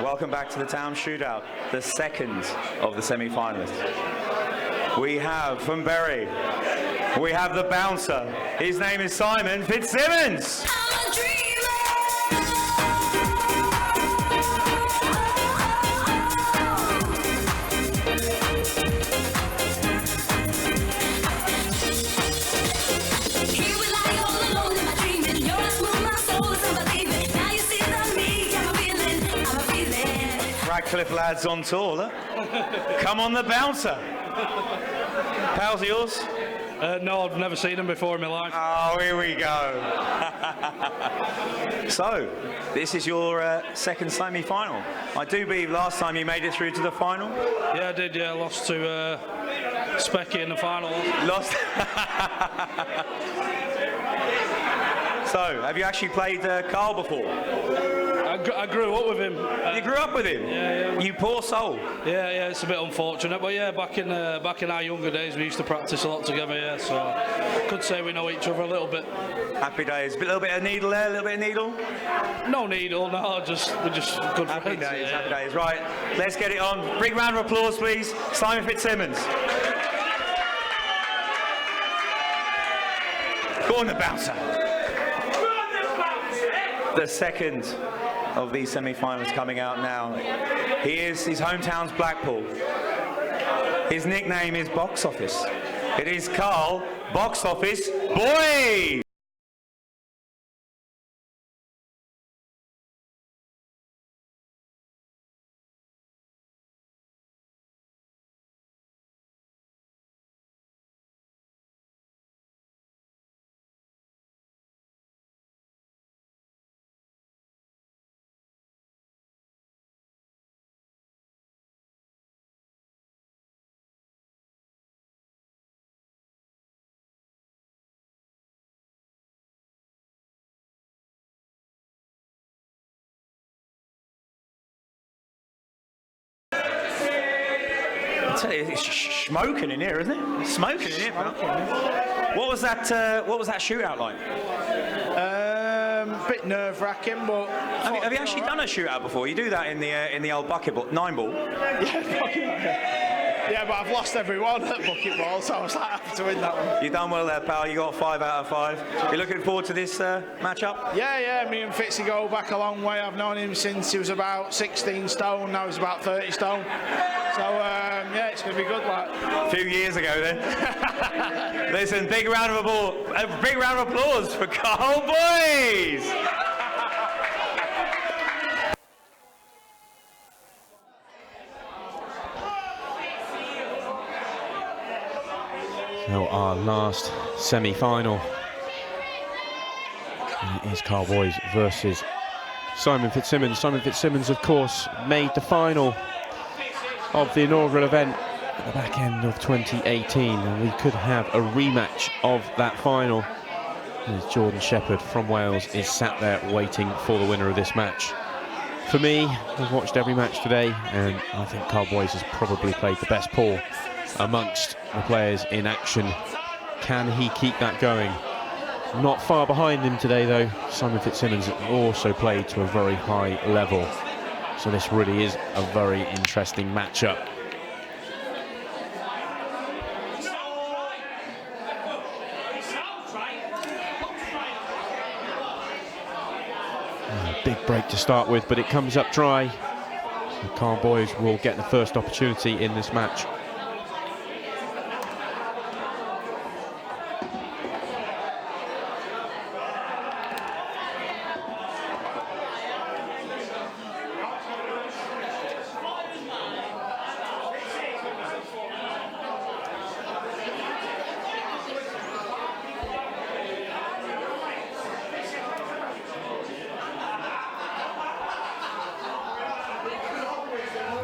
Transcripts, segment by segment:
Welcome back to the Taom Shootout, the second of the semi-finalists. We have from Bury, we have the bouncer. His name is Simon Fitzsimmons. Radcliffe lads on tour, look. Come on, the bouncer. Pals of yours? No, I've never seen him before in my life. Oh, here we go. So, this is your second semi-final. I do believe last time you made it through to the final. Yeah, I did, yeah. Lost to Specky in the final. Lost. So, have you actually played Karl before? I grew up with him. You grew up with him? Yeah. You poor soul. Yeah, it's a bit unfortunate, but yeah, back in our younger days, we used to practice a lot together, yeah, so I could say we know each other a little bit. Happy days. A little bit of needle there, a little bit of needle? No needle, no, we're just good happy friends. Days, yeah. happy days. Right, let's get it on. Big round of applause, please. Simon Fitzsimmons. Go on, the bouncer. The second of these semi-finals coming out now. His hometown's Blackpool. His nickname is Box Office. It is Karl, Box Office Boy! It's smoking in here, isn't it? Smoking in here. What was that shootout like? Bit nerve-wracking, but Have you actually done a shootout before? You do that in the old bucket ball, 9-ball. Yeah, but I've lost every one at bucket ball, so I was like happy to win that one. You've done well there, pal. You got 5 out of 5. You looking forward to this matchup? Yeah. Me and Fitzy go back a long way. I've known him since he was about 16 stone. Now he's about 30 stone. So yeah, it's going to be good. Like a few years ago, then. Listen, big round of applause for Karl, boys. So our last semi-final is Karl Boys versus Simon Fitzsimmons. Simon Fitzsimmons, of course, made the final of the inaugural event at the back end of 2018, and we could have a rematch of that final as Jordan Shepherd from Wales is sat there waiting for the winner of this match. For me, I've watched every match today, and I think Karl Boys has probably played the best pool amongst the players in action. Can he keep that going? Not far behind him today, though. Simon Fitzsimmons also played to a very high level, so this really is a very interesting matchup. Big break to start with, but it comes up dry. So Karl Boys will get the first opportunity in this match.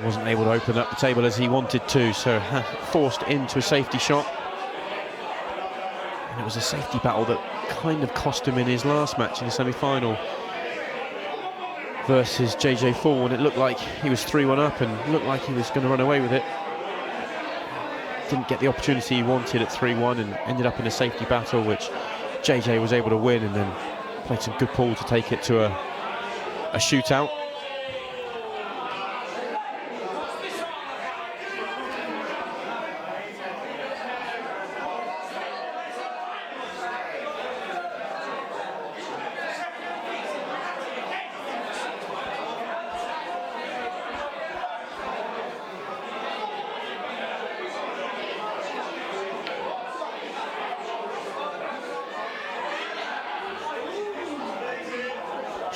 Wasn't able to open up the table as he wanted to, so forced into a safety shot. And it was a safety battle that kind of cost him in his last match in the semi-final versus JJ Fall, and it looked like he was 3-1 up and looked like he was going to run away with it. Didn't get the opportunity he wanted at 3-1 and ended up in a safety battle, which JJ was able to win, and then played some good pool to take it to a shootout.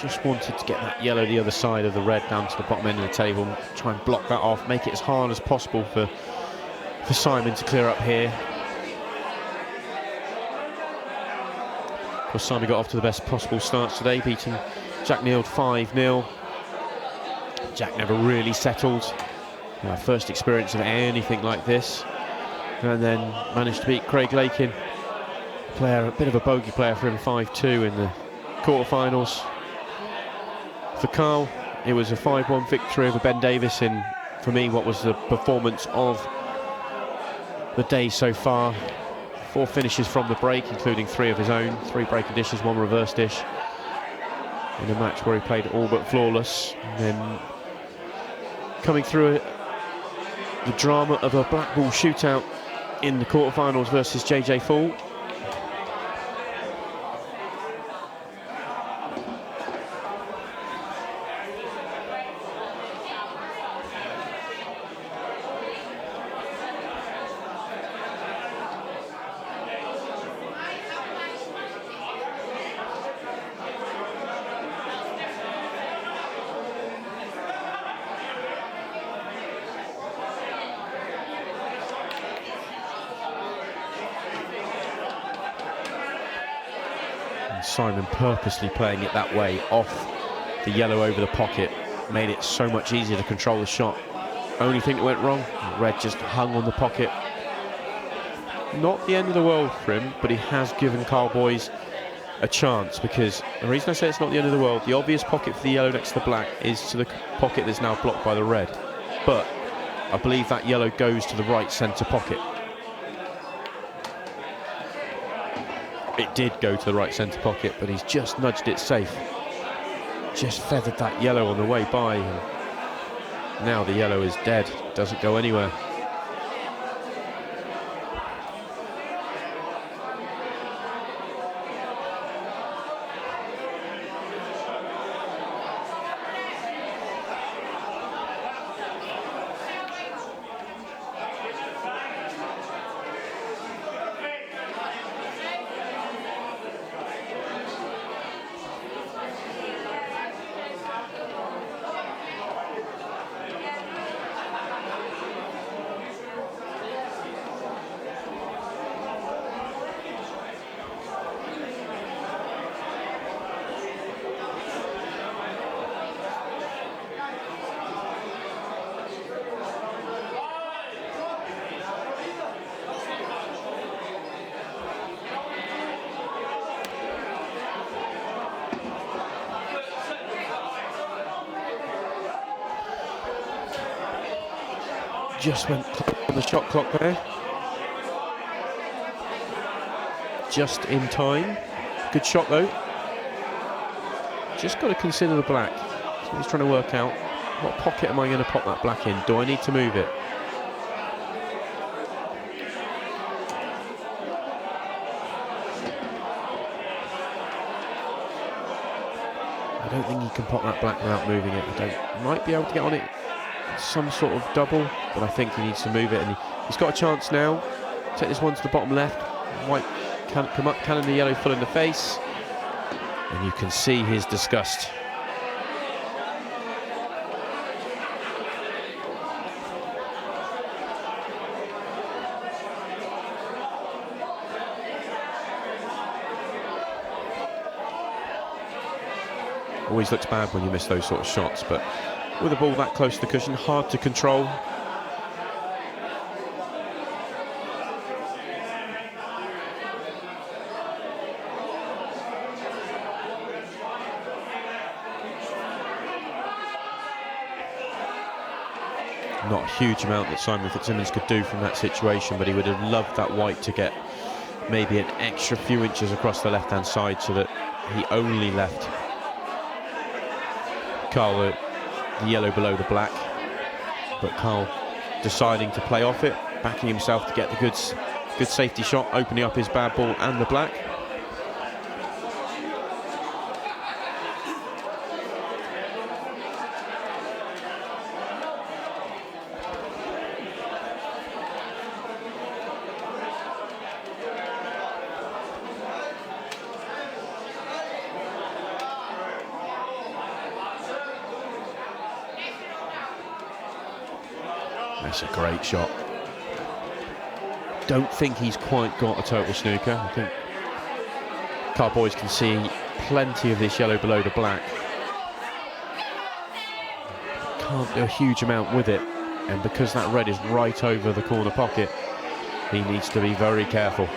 Just wanted to get that yellow the other side of the red down to the bottom end of the table, try and block that off, make it as hard as possible for Simon to clear up here. Of course, Simon got off to the best possible starts today, beating Jack Neild 5-0. Jack never really settled. First experience of anything like this. And then managed to beat Craig Lakin, a bit of a bogey player for him, 5-2 in the quarterfinals. For Karl, it was a 5-1 victory over Ben Davis in, for me, what was the performance of the day so far. 4 finishes from the break, including 3 of his own, 3 breaking dishes, 1 reverse dish, in a match where he played all but flawless. And then coming through the drama of a black ball shootout in the quarterfinals versus JJ Fall. Simon purposely playing it that way, off the yellow over the pocket, made it so much easier to control the shot. Only thing that went wrong, red just hung on the pocket. Not the end of the world for him, but he has given Karl Boys a chance, because the reason I say it's not the end of the world, the obvious pocket for the yellow next to the black is to the pocket that's now blocked by the red. But I believe that yellow goes to the right centre pocket. It did go to the right centre pocket, but he's just nudged it safe. Just feathered that yellow on the way by. And now the yellow is dead, doesn't go anywhere. Just went on the shot clock there. Just in time. Good shot though. Just got to consider the black. That's what he's trying to work out. What pocket am I going to pop that black in? Do I need to move it? I don't think he can pop that black without moving it. He might be able to get on it some sort of double, but I think he needs to move it, and he's got a chance now. Take this one to the bottom left. White can't come up, cannon the yellow full in the face, and you can see his disgust. Always looks bad when you miss those sort of shots, but with a ball that close to the cushion, hard to control. Not a huge amount that Simon Fitzsimmons could do from that situation, but he would have loved that white to get maybe an extra few inches across the left-hand side so that he only left Karl the yellow below the black, but Karl deciding to play off it, backing himself to get the good safety shot, opening up his bad ball and the black. That's a great shot. Don't think he's quite got a total snooker. I think Karl boys can see plenty of this yellow below the black. Can't do a huge amount with it, and because that red is right over the corner pocket, he needs to be very careful.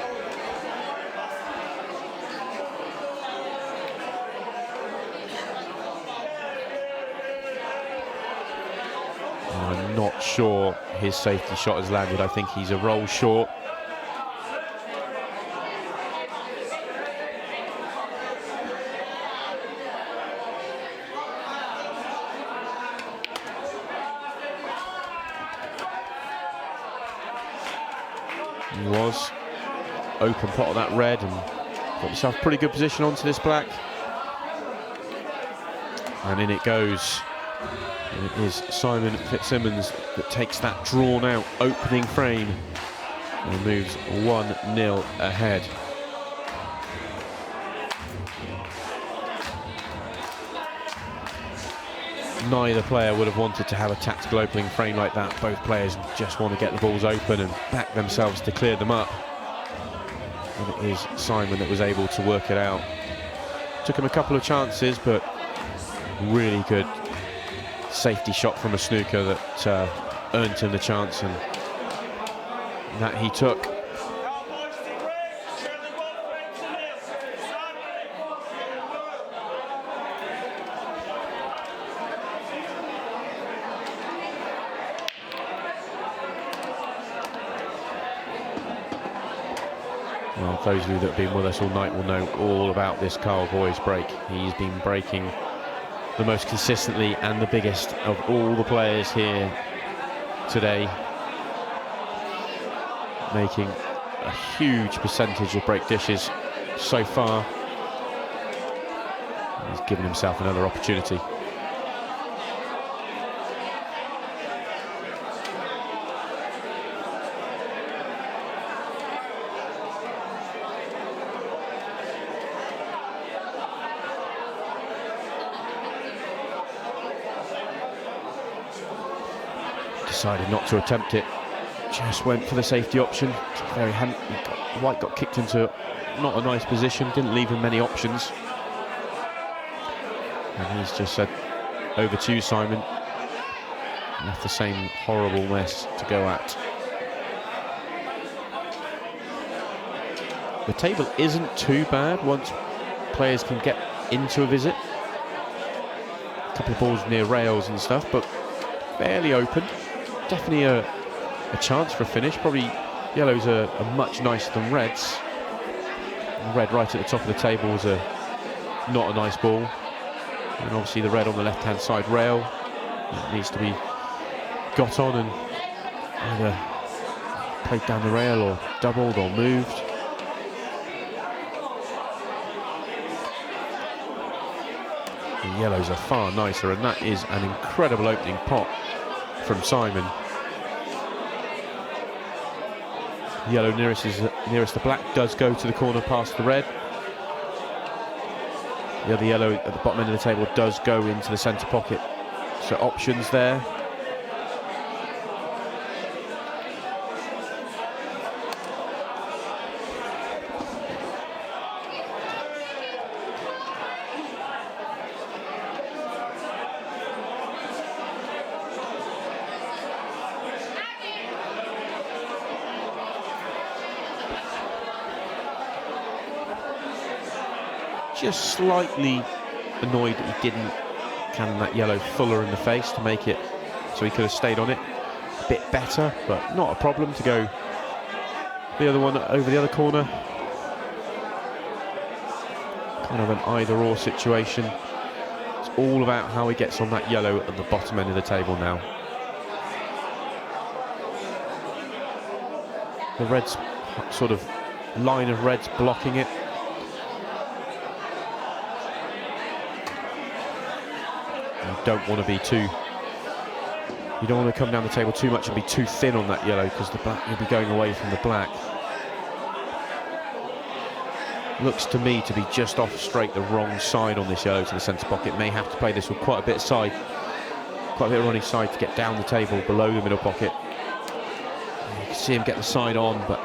I'm not sure his safety shot has landed. I think he's a roll short. He was open pot of that red and got himself a pretty good position onto this black. And in it goes. And it is Simon Fitzsimmons that takes that drawn out opening frame and moves 1-0 ahead. Neither player would have wanted to have a tactical opening frame like that. Both players just want to get the balls open and back themselves to clear them up. And it is Simon that was able to work it out. Took him a couple of chances, but really good safety shot from a snooker that earned him the chance, and that he took. Well, those of you that have been with us all night will know all about this Karl boys break. He's been breaking the most consistently and the biggest of all the players here today, making a huge percentage of break dishes so far. He's given himself another opportunity. Decided not to attempt it, just went for the safety option. Very White got kicked into not a nice position, didn't leave him many options. And he's just said, over to you, Simon. Left the same horrible mess to go at. The table isn't too bad once players can get into a visit. A couple of balls near rails and stuff, but fairly open. Definitely a chance for a finish. Probably yellows are much nicer than reds. Red right at the top of the table was not a nice ball. And obviously the red on the left-hand side rail, it needs to be got on and either played down the rail or doubled or moved. The yellows are far nicer, and that is an incredible opening pot from Simon. Yellow nearest the black does go to the corner past the red. The other yellow at the bottom end of the table does go into the centre pocket. So options there. Just slightly annoyed that he didn't cannon that yellow fuller in the face to make it so he could have stayed on it a bit better, but not a problem to go the other one over the other corner. Kind of an either-or situation. It's all about how he gets on that yellow at the bottom end of the table now. The red's sort of line of reds blocking it. Don't want to be too, you don't want to come down the table too much and be too thin on that yellow, because the black, you'll be going away from the black. Looks to me to be just off straight the wrong side on this yellow to the centre pocket. May have to play this with quite a bit of running side to get down the table below the middle pocket. see him get the side on, but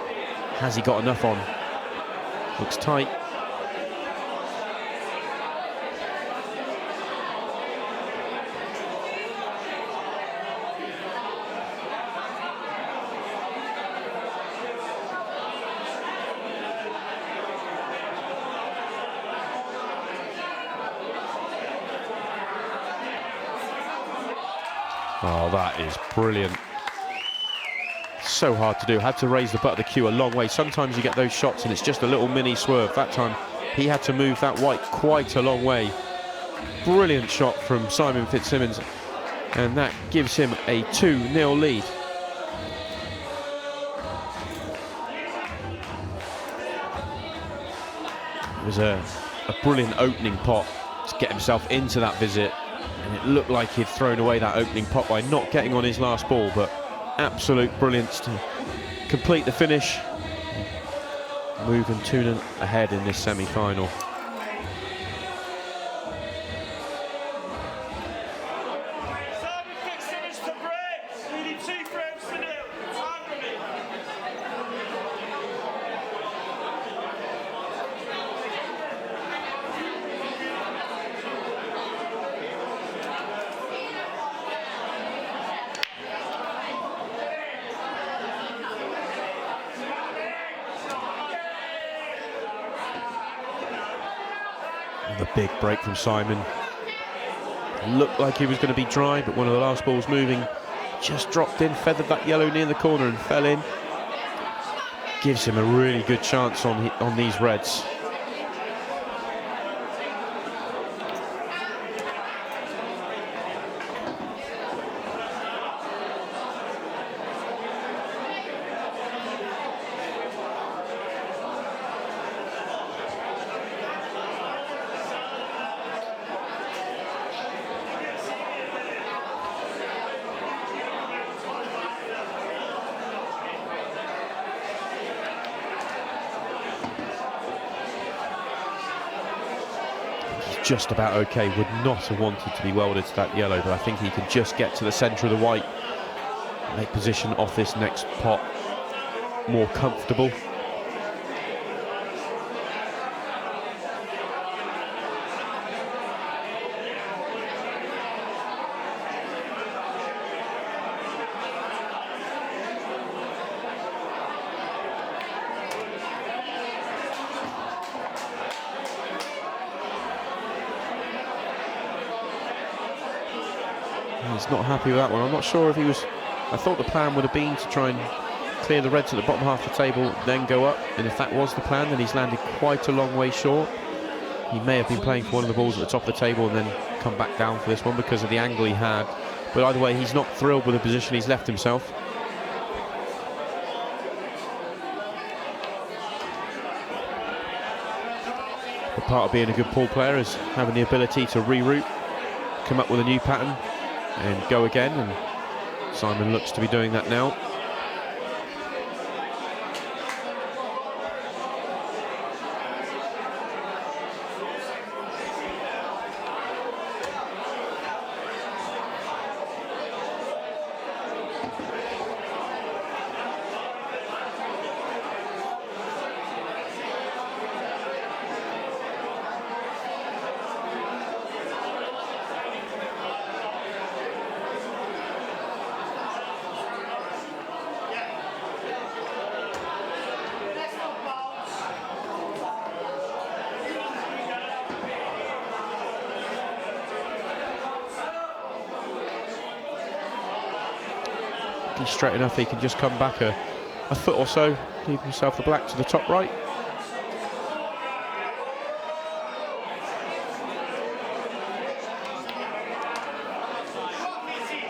has he got enough on? Looks tight. Oh, that is brilliant. So hard to do. Had to raise the butt of the cue a long way. Sometimes you get those shots and it's just a little mini swerve. That time he had to move that white quite a long way. Brilliant shot from Simon Fitzsimmons, and that gives him a 2-0 lead. It was a brilliant opening pot to get himself into that visit, and it looked like he'd thrown away that opening pot by not getting on his last ball, but absolute brilliance to complete the finish, moving 2-0 ahead in this semi-final. The big break from Simon. Looked like he was going to be dry, but one of the last balls moving just dropped in, feathered that yellow near the corner and fell in. Gives him a really good chance on these reds. Just about okay, would not have wanted to be welded to that yellow, but I think he can just get to the centre of the white, make position off this next pot more comfortable. He's not happy with that one. I'm not sure if he was... I thought the plan would have been to try and clear the reds at the bottom half of the table, then go up, and if that was the plan, then he's landed quite a long way short. He may have been playing for one of the balls at the top of the table and then come back down for this one because of the angle he had. But either way, he's not thrilled with the position he's left himself. But part of being a good pool player is having the ability to reroute, come up with a new pattern and go again, and Simon looks to be doing that now. Straight enough, he can just come back a foot or so, leave himself the black to the top right.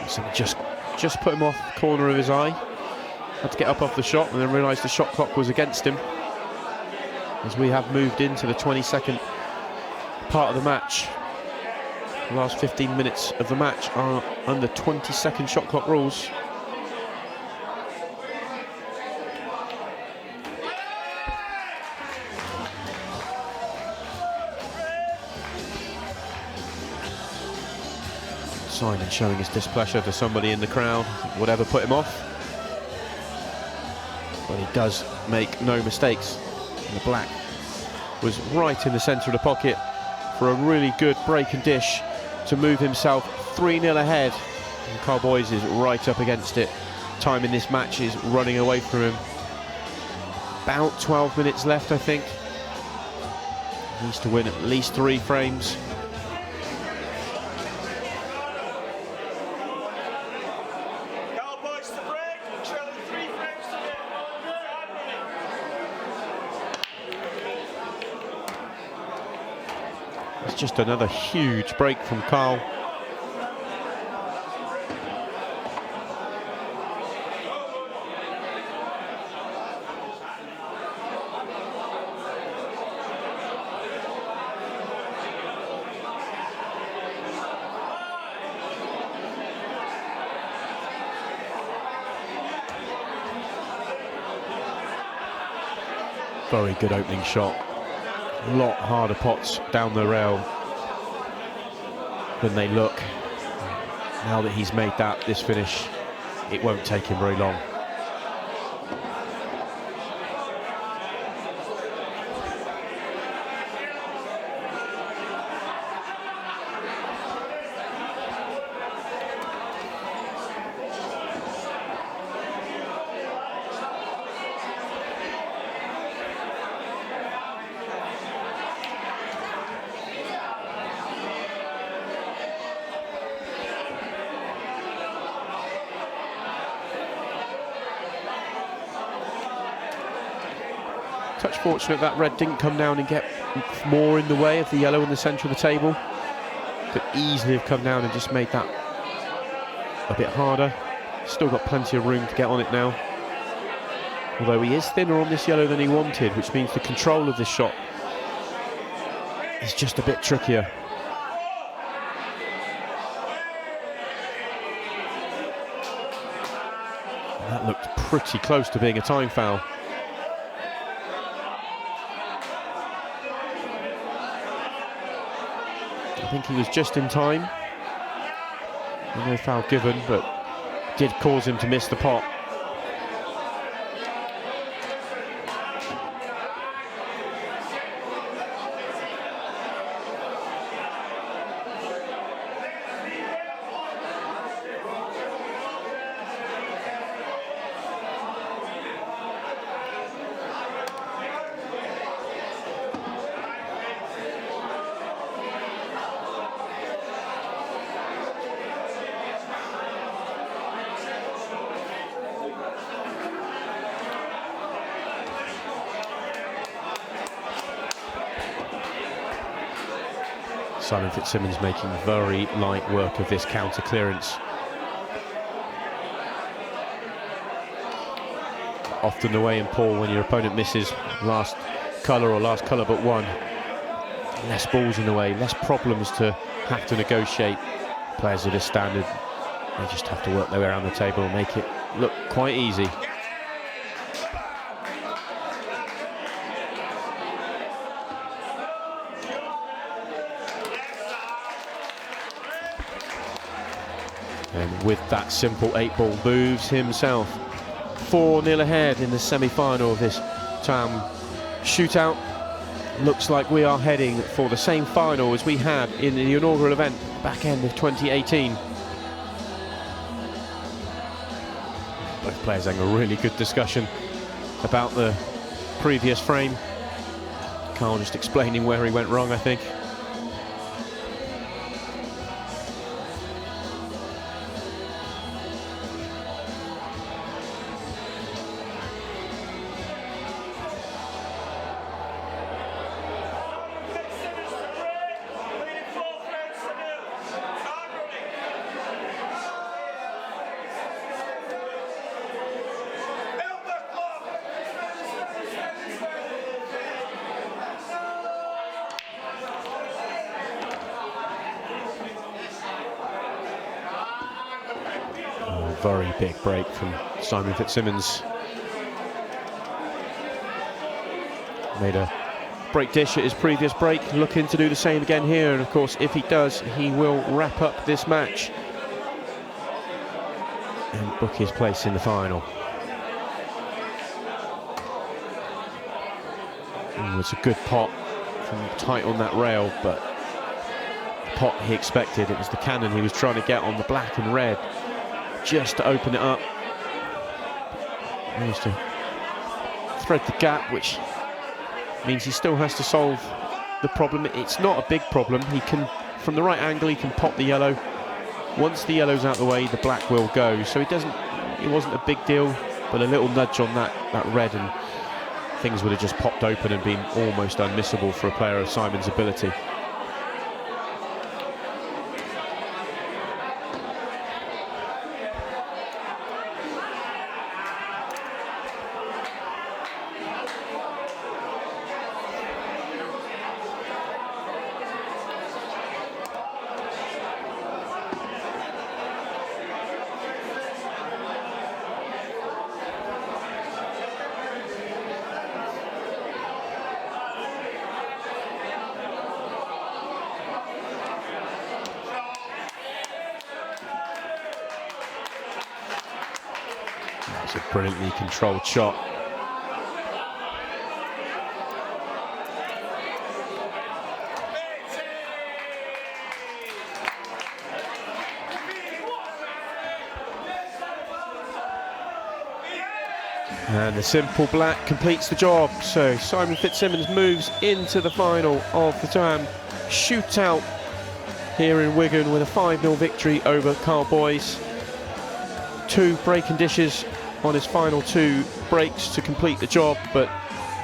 So just put him off the corner of his eye. Had to get up off the shot and then realised the shot clock was against him, as we have moved into the 22nd part of the match. The last 15 minutes of the match are under 20-second shot clock rules. Simon showing his displeasure to somebody in the crowd, whatever put him off. but he does make no mistakes. And the black was right in the centre of the pocket for a really good break and dish to move himself 3-0 ahead. And Karl Moyles is right up against it. Time in this match is running away from him. About 12 minutes left, I think. He needs to win at least 3 frames. It's just another huge break from Karl. Very good opening shot. A lot harder pots down the rail than they look. Now that he's made this finish, it won't take him very long. Touch fortunate that red didn't come down and get more in the way of the yellow in the centre of the table. Could easily have come down and just made that a bit harder. Still got plenty of room to get on it now. Although he is thinner on this yellow than he wanted, which means the control of this shot is just a bit trickier. And that looked pretty close to being a time foul. I think he was just in time. No foul given, but did cause him to miss the pot. Fitzsimmons making very light work of this counter clearance. Often the way in pool when your opponent misses last colour but one. Less balls in the way, less problems to have to negotiate. Players at this standard, they just have to work their way around the table and make it look quite easy. And with that simple 8-ball, moves himself 4-0 ahead in the semi-final of this Taom Shootout. Looks like we are heading for the same final as we had in the inaugural event back end of 2018. Both players having a really good discussion about the previous frame. Karl just explaining where he went wrong, I think. Very big break from Fitzsimmons. Made a break dish at his previous break, looking to do the same again here, and of course if he does, he will wrap up this match and book his place in the final. It was a good pot from tight on that rail, but the pot he expected. It was the cannon he was trying to get on the black and red, just to open it up. He managed to thread the gap, which means he still has to solve the problem. It's not a big problem. He can, from the right angle, he can pop the yellow. Once the yellow's out of the way, the black will go. So it wasn't a big deal, but a little nudge on that red and things would have just popped open and been almost unmissable for a player of Simon's ability. It's a brilliantly controlled shot. And the simple black completes the job. So Simon Fitzsimmons moves into the final of the Taom Shootout here in Wigan with a 5-0 victory over Karl Moyles. 2 break and dishes on his final 2 breaks to complete the job, but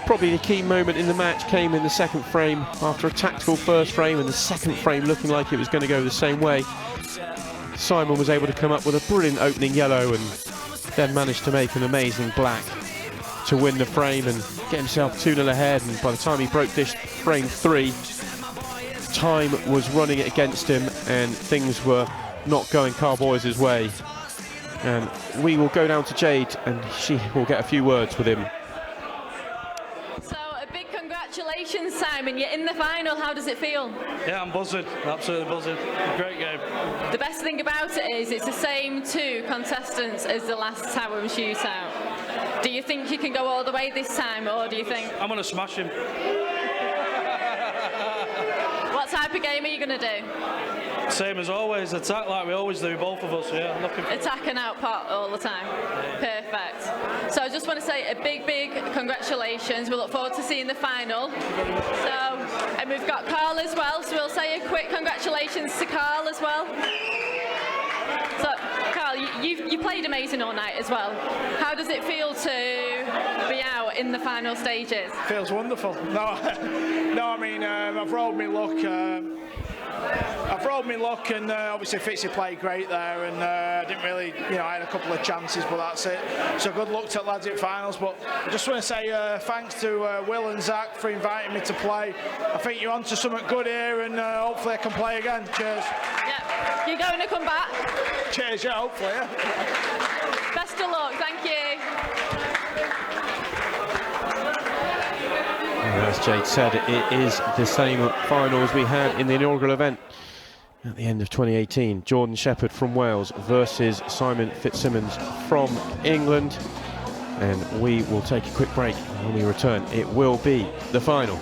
probably the key moment in the match came in the second frame after a tactical first frame and the second frame looking like it was going to go the same way. Simon was able to come up with a brilliant opening yellow and then managed to make an amazing black to win the frame and get himself 2-0 ahead, and by the time he broke dish frame 3, time was running against him and things were not going Karl Moyles' way. And we will go down to Jade and she will get a few words with him. So a big congratulations, Simon. You're in the final. How does it feel? Yeah, I'm buzzing. Absolutely buzzing. Great game. The best thing about it is it's the same 2 contestants as the last Taom Shootout. Do you think you can go all the way this time, or do you think... I'm going to smash him. What type of game are you going to do? Same as always, attack like we always do, both of us, yeah. Attack and outpot all the time. Perfect. So I just want to say a big congratulations. We look forward to seeing the final. And we've got Karl as well, so we'll say a quick congratulations to Karl as well. So, Karl, you played amazing all night as well. How does it feel to be out in the final stages? Feels wonderful. No, I mean, I've rolled my luck. And obviously Fitzy played great there, and I didn't really, I had a couple of chances, but that's it. So good luck to the lads at finals. But I just want to say thanks to Will and Zach for inviting me to play. I think you're onto something good here, and hopefully I can play again. Cheers. Yeah, you're going to come back? Cheers, yeah, hopefully, yeah. Best of luck, thank you. As Jade said, it is the same final as we had in the inaugural event at the end of 2018. Jordan Shepherd from Wales versus Simon Fitzsimmons from England. And we will take a quick break. When we return, it will be the final.